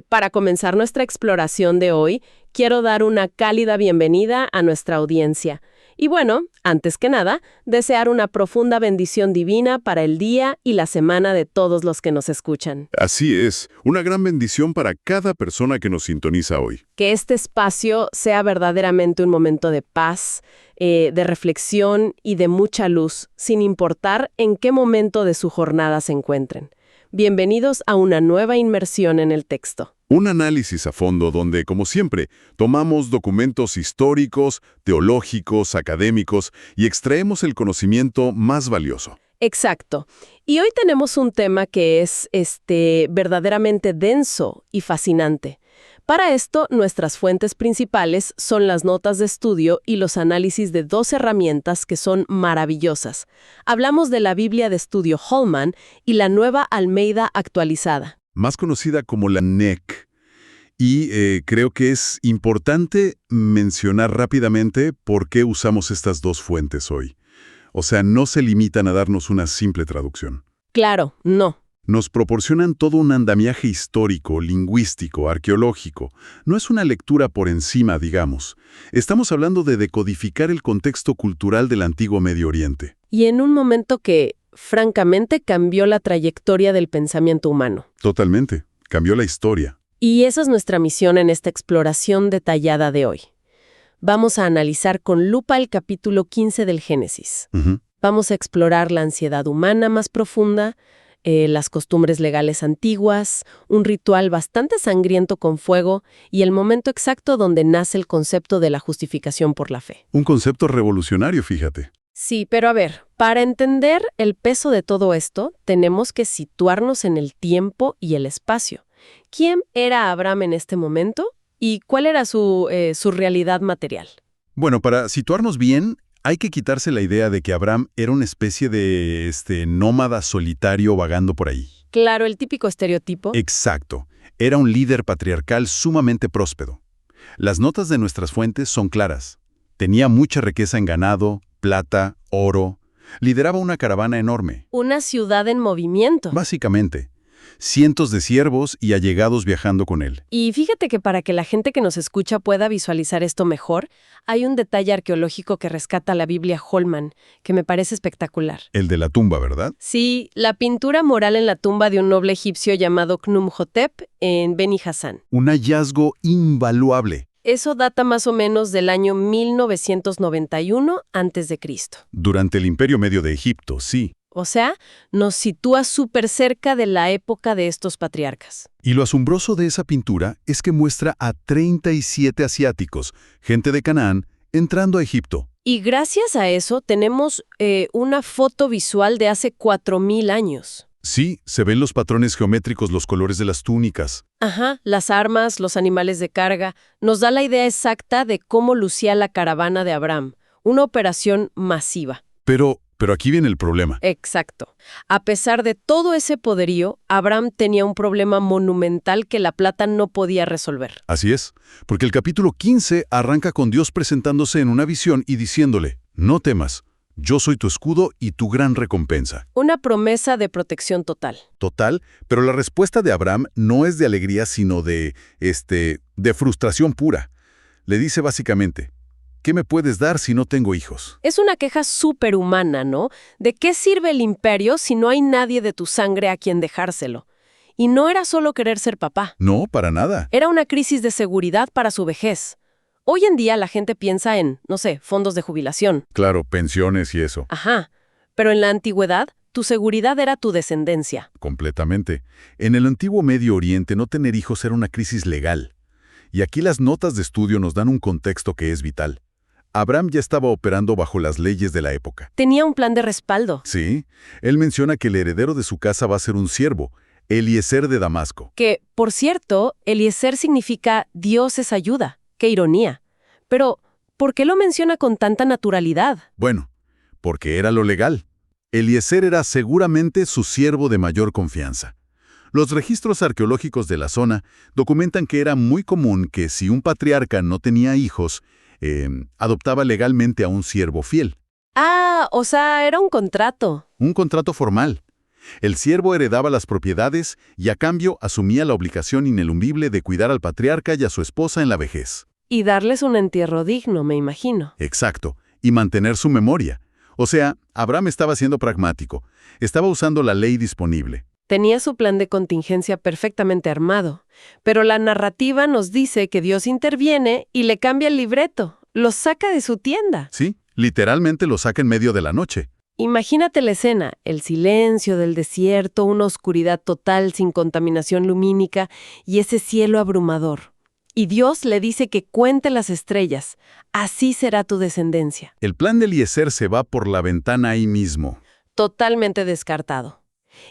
Para comenzar nuestra exploración de hoy, quiero dar una cálida bienvenida a nuestra audiencia. Y bueno, antes que nada, desear una profunda bendición divina para el día y la semana de todos los que nos escuchan. Así es, una gran bendición para cada persona que nos sintoniza hoy. Que este espacio sea verdaderamente un momento de paz, de reflexión y de mucha luz, sin importar en qué momento de su jornada se encuentren. Bienvenidos a una nueva inmersión en el texto. Un análisis a fondo donde, como siempre, tomamos documentos históricos, teológicos, académicos y extraemos el conocimiento más valioso. Exacto. Y hoy tenemos un tema que es verdaderamente denso y fascinante. Para esto, nuestras fuentes principales son las notas de estudio y los análisis de 2 herramientas que son maravillosas. Hablamos de la Biblia de Estudio Holman y la Nueva Almeida Actualizada. Más conocida como la NEC. Y creo que es importante mencionar rápidamente por qué usamos estas 2 fuentes hoy. O sea, no se limitan a darnos una simple traducción. Claro, no. Nos proporcionan todo un andamiaje histórico, lingüístico, arqueológico. No es una lectura por encima, digamos. Estamos hablando de decodificar el contexto cultural del antiguo Medio Oriente. Y en un momento que, francamente, cambió la trayectoria del pensamiento humano. Totalmente. Cambió la historia. Y esa es nuestra misión en esta exploración detallada de hoy. Vamos a analizar con lupa el capítulo 15 del Génesis. Vamos a explorar la ansiedad humana más profunda, las costumbres legales antiguas, un ritual bastante sangriento con fuego y el momento exacto donde nace el concepto de la justificación por la fe. Un concepto revolucionario, fíjate. Sí, pero a ver, para entender el peso de todo esto, tenemos que situarnos en el tiempo y el espacio. ¿Quién era Abraham en este momento? ¿Y cuál era su realidad material? Bueno, para situarnos bien, hay que quitarse la idea de que Abraham era una especie de nómada solitario vagando por ahí. Claro, el típico estereotipo. Exacto. Era un líder patriarcal sumamente próspero. Las notas de nuestras fuentes son claras. Tenía mucha riqueza en ganado, plata, oro. Lideraba una caravana enorme. Una ciudad en movimiento. Básicamente. Cientos de siervos y allegados viajando con él. Y fíjate que para que la gente que nos escucha pueda visualizar esto mejor, hay un detalle arqueológico que rescata la Biblia Holman, que me parece espectacular. El de la tumba, ¿verdad? Sí, la pintura mural en la tumba de un noble egipcio llamado Khnumhotep en Beni Hasan. Un hallazgo invaluable. Eso data más o menos del año 1991 a.C. Durante el Imperio Medio de Egipto, sí. O sea, nos sitúa súper cerca de la época de estos patriarcas. Y lo asombroso de esa pintura es que muestra a 37 asiáticos, gente de Canaán, entrando a Egipto. Y gracias a eso tenemos una foto visual de hace 4000 años. Sí, se ven los patrones geométricos, los colores de las túnicas. Ajá, las armas, los animales de carga. Nos da la idea exacta de cómo lucía la caravana de Abraham. Una operación masiva. Pero aquí viene el problema. Exacto. A pesar de todo ese poderío, Abraham tenía un problema monumental que la plata no podía resolver. Así es, porque el capítulo 15 arranca con Dios presentándose en una visión y diciéndole, no temas, yo soy tu escudo y tu gran recompensa. Una promesa de protección total. Total, pero la respuesta de Abraham no es de alegría, sino de frustración pura. Le dice básicamente, ¿qué me puedes dar si no tengo hijos? Es una queja superhumana, ¿no? ¿De qué sirve el imperio si no hay nadie de tu sangre a quien dejárselo? Y no era solo querer ser papá. No, para nada. Era una crisis de seguridad para su vejez. Hoy en día la gente piensa en, no sé, fondos de jubilación. Claro, pensiones y eso. Ajá. Pero en la antigüedad, tu seguridad era tu descendencia. Completamente. En el antiguo Medio Oriente no tener hijos era una crisis legal. Y aquí las notas de estudio nos dan un contexto que es vital. Abraham ya estaba operando bajo las leyes de la época. Tenía un plan de respaldo. Sí, él menciona que el heredero de su casa va a ser un siervo, Eliezer de Damasco. Que, por cierto, Eliezer significa Dios es ayuda. ¡Qué ironía! Pero, ¿por qué lo menciona con tanta naturalidad? Bueno, porque era lo legal. Eliezer era seguramente su siervo de mayor confianza. Los registros arqueológicos de la zona documentan que era muy común que si un patriarca no tenía hijos, adoptaba legalmente a un siervo fiel. Ah, o sea, era un contrato. Un contrato formal. El siervo heredaba las propiedades y a cambio asumía la obligación ineludible de cuidar al patriarca y a su esposa en la vejez. Y darles un entierro digno, me imagino. Exacto, y mantener su memoria. O sea, Abraham estaba siendo pragmático, estaba usando la ley disponible. Tenía su plan de contingencia perfectamente armado, pero la narrativa nos dice que Dios interviene y le cambia el libreto, lo saca de su tienda. Sí, literalmente lo saca en medio de la noche. Imagínate la escena, el silencio del desierto, una oscuridad total sin contaminación lumínica y ese cielo abrumador. Y Dios le dice que cuente las estrellas, así será tu descendencia. El plan de Eliezer se va por la ventana ahí mismo. Totalmente descartado.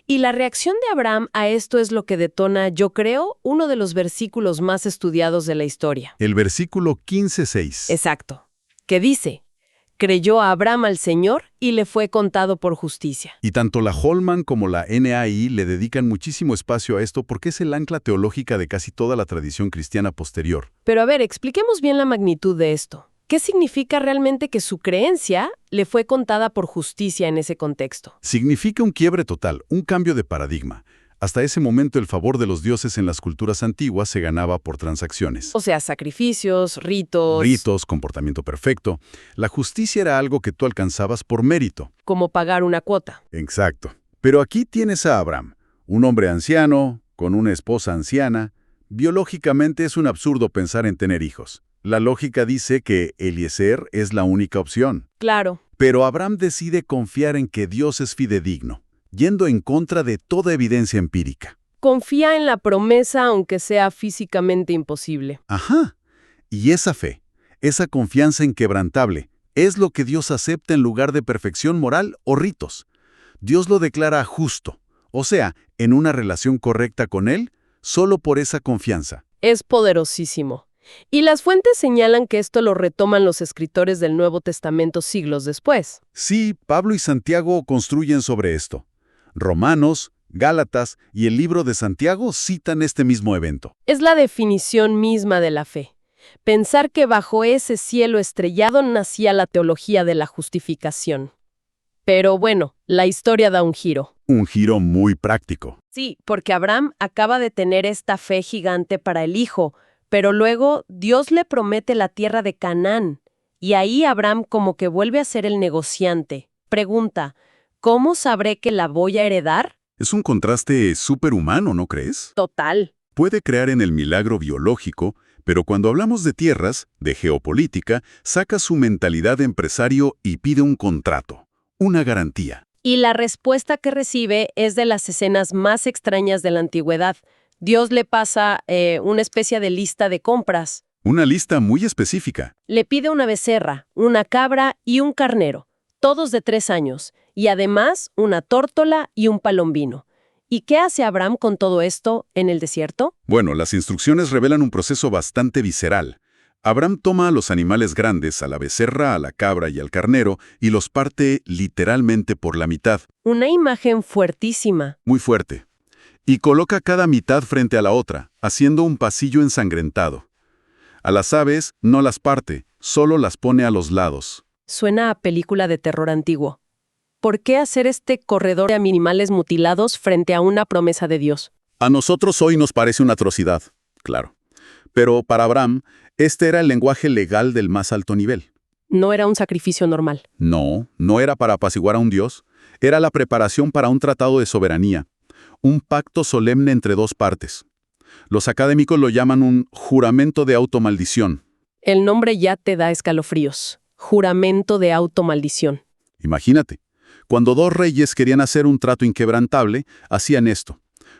Y la reacción de Abraham a esto es lo que detona, yo creo, uno de los versículos más estudiados de la historia. El versículo 15:6. Exacto. Que dice: creyó a Abraham al Señor y le fue contado por justicia. Y tanto la Holman como la NAI le dedican muchísimo espacio a esto porque es el ancla teológica de casi toda la tradición cristiana posterior. Pero a ver, expliquemos bien la magnitud de esto. ¿Qué significa realmente que su creencia le fue contada por justicia en ese contexto? Significa un quiebre total, un cambio de paradigma. Hasta ese momento el favor de los dioses en las culturas antiguas se ganaba por transacciones. O sea, sacrificios, ritos. Ritos, comportamiento perfecto. La justicia era algo que tú alcanzabas por mérito. Como pagar una cuota. Exacto. Pero aquí tienes a Abraham, un hombre anciano, con una esposa anciana. Biológicamente es un absurdo pensar en tener hijos. La lógica dice que Eliezer es la única opción. Claro. Pero Abraham decide confiar en que Dios es fidedigno, yendo en contra de toda evidencia empírica. Confía en la promesa aunque sea físicamente imposible. Ajá. Y esa fe, esa confianza inquebrantable, es lo que Dios acepta en lugar de perfección moral o ritos. Dios lo declara justo, o sea, en una relación correcta con Él, solo por esa confianza. Es poderosísimo. Y las fuentes señalan que esto lo retoman los escritores del Nuevo Testamento siglos después. Sí, Pablo y Santiago construyen sobre esto. Romanos, Gálatas y el libro de Santiago citan este mismo evento. Es la definición misma de la fe. Pensar que bajo ese cielo estrellado nacía la teología de la justificación. Pero bueno, la historia da un giro. Un giro muy práctico. Sí, porque Abraham acaba de tener esta fe gigante para el hijo, pero luego Dios le promete la tierra de Canaán. Y ahí Abraham como que vuelve a ser el negociante. Pregunta: ¿cómo sabré que la voy a heredar? Es un contraste superhumano, ¿no crees? Total. Puede crear en el milagro biológico, pero cuando hablamos de tierras, de geopolítica, saca su mentalidad de empresario y pide un contrato, una garantía. Y la respuesta que recibe es de las escenas más extrañas de la antigüedad. Dios le pasa una especie de lista de compras. Una lista muy específica. Le pide una becerra, una cabra y un carnero, todos de 3 años, y además una tórtola y un palombino. ¿Y qué hace Abraham con todo esto en el desierto? Bueno, las instrucciones revelan un proceso bastante visceral. Abraham toma a los animales grandes, a la becerra, a la cabra y al carnero, y los parte literalmente por la mitad. Una imagen fuertísima. Muy fuerte. Y coloca cada mitad frente a la otra, haciendo un pasillo ensangrentado. A las aves no las parte, solo las pone a los lados. Suena a película de terror antiguo. ¿Por qué hacer este corredor de animales mutilados frente a una promesa de Dios? A nosotros hoy nos parece una atrocidad, claro. Pero para Abraham, este era el lenguaje legal del más alto nivel. No era un sacrificio normal. No, no era para apaciguar a un dios. Era la preparación para un tratado de soberanía. Un pacto solemne entre dos partes. Los académicos lo llaman un juramento de automaldición. El nombre ya te da escalofríos. Juramento de automaldición. Imagínate, cuando dos reyes querían hacer un trato inquebrantable, hacían esto.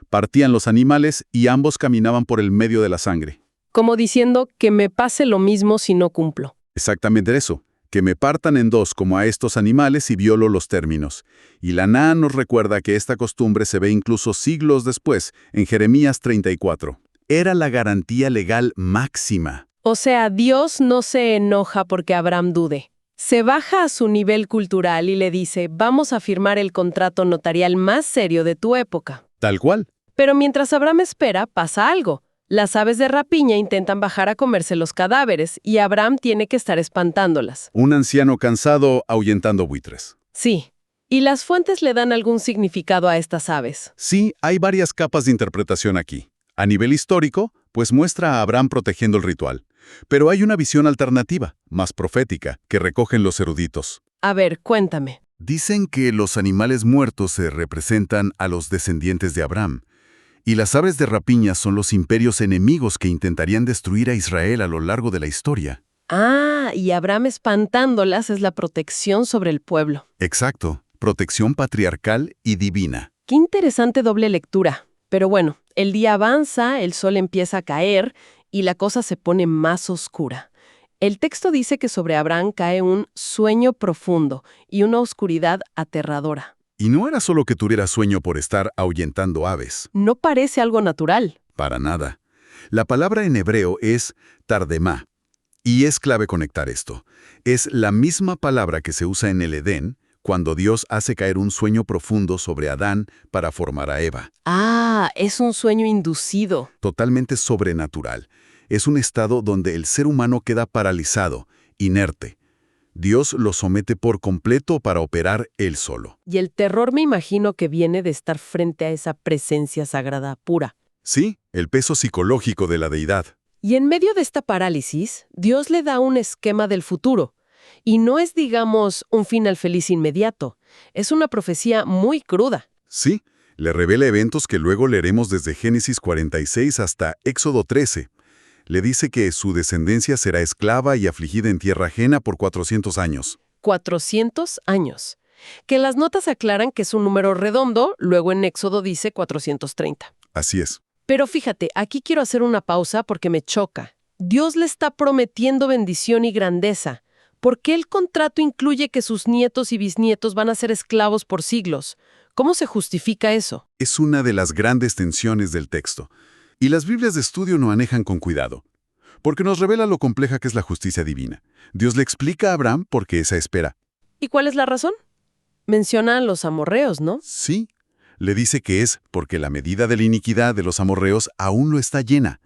Partían los animales y ambos caminaban por el medio de la sangre. Como diciendo que me pase lo mismo si no cumplo. Exactamente eso. Que me partan en dos como a estos animales y violo los términos. Y la NA nos recuerda que esta costumbre se ve incluso siglos después, en Jeremías 34. Era la garantía legal máxima. O sea, Dios no se enoja porque Abraham dude. Se baja a su nivel cultural y le dice: vamos a firmar el contrato notarial más serio de tu época. Tal cual. Pero mientras Abraham espera, pasa algo. Las aves de rapiña intentan bajar a comerse los cadáveres y Abraham tiene que estar espantándolas. Un anciano cansado ahuyentando buitres. Sí. ¿Y las fuentes le dan algún significado a estas aves? Sí, hay varias capas de interpretación aquí. A nivel histórico, pues muestra a Abraham protegiendo el ritual. Pero hay una visión alternativa, más profética, que recogen los eruditos. A ver, cuéntame. Dicen que los animales muertos se representan a los descendientes de Abraham, y las aves de rapiña son los imperios enemigos que intentarían destruir a Israel a lo largo de la historia. Ah, y Abraham espantándolas es la protección sobre el pueblo. Exacto, protección patriarcal y divina. Qué interesante doble lectura. Pero bueno, el día avanza, el sol empieza a caer y la cosa se pone más oscura. El texto dice que sobre Abraham cae un sueño profundo y una oscuridad aterradora. Y no era solo que tuviera sueño por estar ahuyentando aves. No parece algo natural. Para nada. La palabra en hebreo es tardemá. Y es clave conectar esto. Es la misma palabra que se usa en el Edén, cuando Dios hace caer un sueño profundo sobre Adán para formar a Eva. Ah, es un sueño inducido. Totalmente sobrenatural. Es un estado donde el ser humano queda paralizado, inerte. Dios lo somete por completo para operar él solo. Y el terror me imagino que viene de estar frente a esa presencia sagrada pura. Sí, el peso psicológico de la deidad. Y en medio de esta parálisis, Dios le da un esquema del futuro. Y no es, digamos, un final feliz inmediato. Es una profecía muy cruda. Sí, le revela eventos que luego leeremos desde Génesis 46 hasta Éxodo 13. Le dice que su descendencia será esclava y afligida en tierra ajena por 400 años. 400 años. Que las notas aclaran que es un número redondo, luego en Éxodo dice 430. Así es. Pero fíjate, aquí quiero hacer una pausa porque me choca. Dios le está prometiendo bendición y grandeza. ¿Por qué el contrato incluye que sus nietos y bisnietos van a ser esclavos por siglos? ¿Cómo se justifica eso? Es una de las grandes tensiones del texto. Y las Biblias de estudio no manejan con cuidado, porque nos revela lo compleja que es la justicia divina. Dios le explica a Abraham por qué esa espera. ¿Y cuál es la razón? Menciona a los amorreos, ¿no? Sí, le dice que es porque la medida de la iniquidad de los amorreos aún no está llena.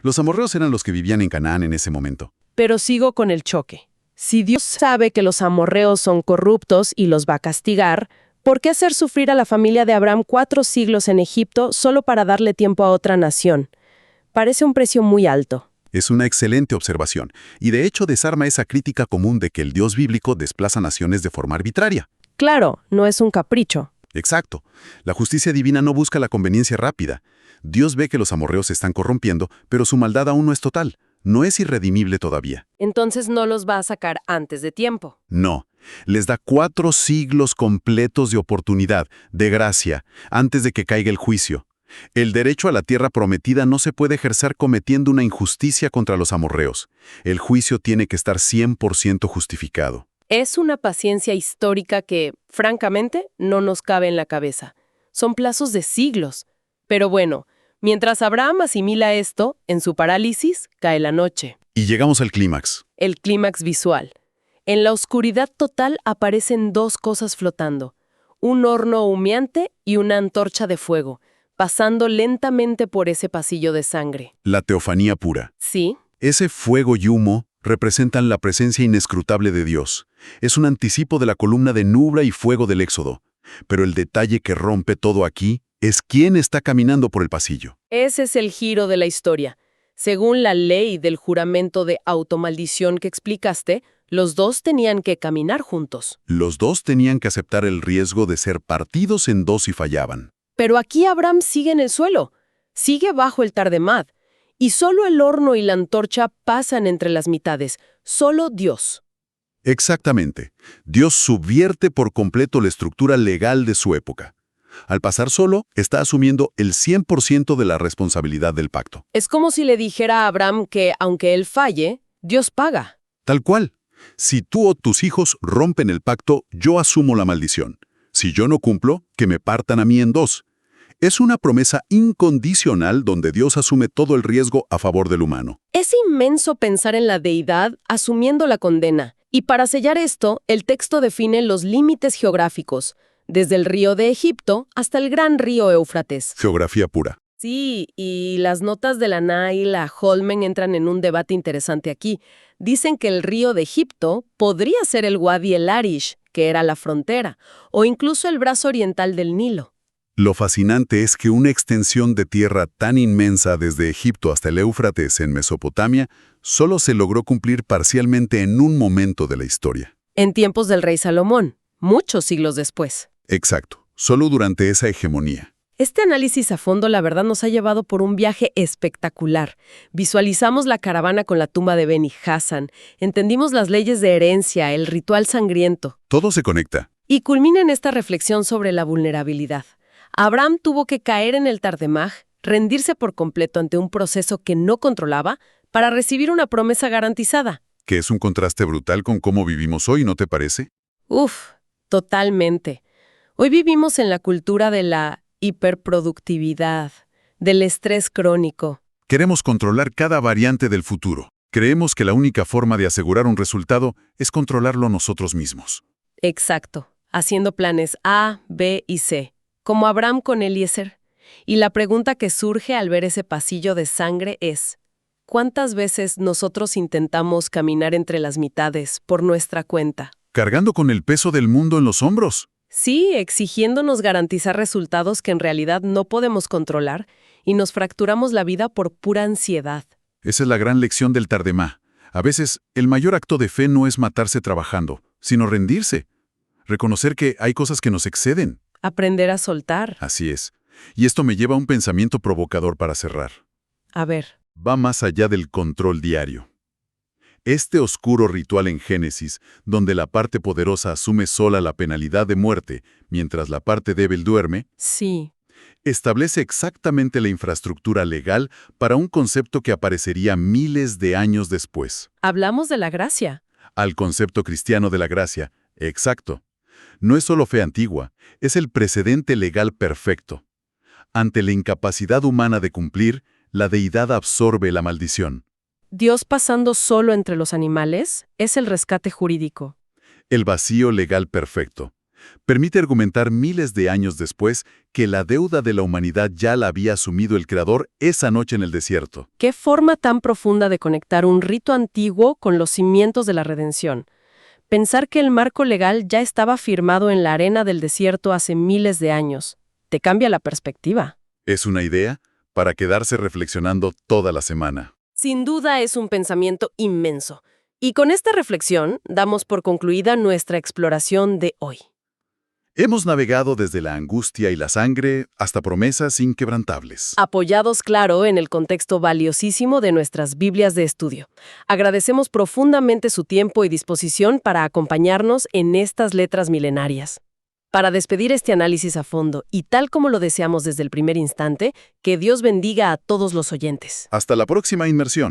Los amorreos eran los que vivían en Canaán en ese momento. Pero sigo con el choque. Si Dios sabe que los amorreos son corruptos y los va a castigar, ¿por qué hacer sufrir a la familia de Abraham 4 siglos en Egipto solo para darle tiempo a otra nación? Parece un precio muy alto. Es una excelente observación, y de hecho desarma esa crítica común de que el Dios bíblico desplaza naciones de forma arbitraria. Claro, no es un capricho. Exacto. La justicia divina no busca la conveniencia rápida. Dios ve que los amorreos se están corrompiendo, pero su maldad aún no es total. No es irredimible todavía. Entonces no los va a sacar antes de tiempo. No. Les da 4 siglos completos de oportunidad, de gracia, antes de que caiga el juicio. El derecho a la tierra prometida no se puede ejercer cometiendo una injusticia contra los amorreos. El juicio tiene que estar 100% justificado. Es una paciencia histórica que, francamente, no nos cabe en la cabeza. Son plazos de siglos. Pero bueno, mientras Abraham asimila esto, en su parálisis cae la noche. Y llegamos al clímax. El clímax visual. En la oscuridad total aparecen 2 cosas flotando. Un horno humeante y una antorcha de fuego, pasando lentamente por ese pasillo de sangre. La teofanía pura. ¿Sí? Ese fuego y humo representan la presencia inescrutable de Dios. Es un anticipo de la columna de nubla y fuego del Éxodo. Pero el detalle que rompe todo aquí es quién está caminando por el pasillo. Ese es el giro de la historia. Según la ley del juramento de automaldición que explicaste, los 2 tenían que caminar juntos. Los 2 tenían que aceptar el riesgo de ser partidos en 2 si fallaban. Pero aquí Abraham sigue en el suelo, sigue bajo el tardemad, y solo el horno y la antorcha pasan entre las mitades, solo Dios. Exactamente. Dios subvierte por completo la estructura legal de su época. Al pasar solo, está asumiendo el 100% de la responsabilidad del pacto. Es como si le dijera a Abraham que, aunque él falle, Dios paga. Tal cual. Si tú o tus hijos rompen el pacto, yo asumo la maldición. Si yo no cumplo, que me partan a mí en 2. Es una promesa incondicional donde Dios asume todo el riesgo a favor del humano. Es inmenso pensar en la deidad asumiendo la condena. Y para sellar esto, el texto define los límites geográficos, desde el río de Egipto hasta el gran río Éufrates. Geografía pura. Sí, y las notas de la Nile, la Holmen entran en un debate interesante aquí. Dicen que el río de Egipto podría ser el Wadi el Arish, que era la frontera, o incluso el brazo oriental del Nilo. Lo fascinante es que una extensión de tierra tan inmensa desde Egipto hasta el Éufrates en Mesopotamia solo se logró cumplir parcialmente en un momento de la historia. En tiempos del rey Salomón, muchos siglos después. Exacto, solo durante esa hegemonía. Este análisis a fondo, la verdad, nos ha llevado por un viaje espectacular. Visualizamos la caravana con la tumba de Beni Hassan, entendimos las leyes de herencia, el ritual sangriento. Todo se conecta. Y culmina en esta reflexión sobre la vulnerabilidad. Abraham tuvo que caer en el Tardemaj, rendirse por completo ante un proceso que no controlaba, para recibir una promesa garantizada. Que es un contraste brutal con cómo vivimos hoy, ¿no te parece? Uf, totalmente. Hoy vivimos en la cultura de la hiperproductividad, del estrés crónico. Queremos controlar cada variante del futuro. Creemos que la única forma de asegurar un resultado es controlarlo nosotros mismos. Exacto, haciendo planes A, B y C, como Abraham con Eliezer. Y la pregunta que surge al ver ese pasillo de sangre es, ¿cuántas veces nosotros intentamos caminar entre las mitades por nuestra cuenta? Cargando con el peso del mundo en los hombros. Sí, exigiéndonos garantizar resultados que en realidad no podemos controlar y nos fracturamos la vida por pura ansiedad. Esa es la gran lección del Tardemá. A veces, el mayor acto de fe no es matarse trabajando, sino rendirse. Reconocer que hay cosas que nos exceden. Aprender a soltar. Así es. Y esto me lleva a un pensamiento provocador para cerrar. A ver. Va más allá del control diario. Este oscuro ritual en Génesis, donde la parte poderosa asume sola la penalidad de muerte, mientras la parte débil duerme, Sí. establece exactamente la infraestructura legal para un concepto que aparecería miles de años después. Hablamos de la gracia. Al concepto cristiano de la gracia, exacto. No es solo fe antigua, es el precedente legal perfecto. Ante la incapacidad humana de cumplir, la deidad absorbe la maldición. Dios pasando solo entre los animales es el rescate jurídico. El vacío legal perfecto. Permite argumentar miles de años después que la deuda de la humanidad ya la había asumido el Creador esa noche en el desierto. ¿Qué forma tan profunda de conectar un rito antiguo con los cimientos de la redención? Pensar que el marco legal ya estaba firmado en la arena del desierto hace miles de años. Te cambia la perspectiva. Es una idea para quedarse reflexionando toda la semana. Sin duda es un pensamiento inmenso. Y con esta reflexión damos por concluida nuestra exploración de hoy. Hemos navegado desde la angustia y la sangre hasta promesas inquebrantables. Apoyados, claro, en el contexto valiosísimo de nuestras Biblias de estudio. Agradecemos profundamente su tiempo y disposición para acompañarnos en estas letras milenarias. Para despedir este análisis a fondo y tal como lo deseamos desde el primer instante, que Dios bendiga a todos los oyentes. Hasta la próxima inmersión.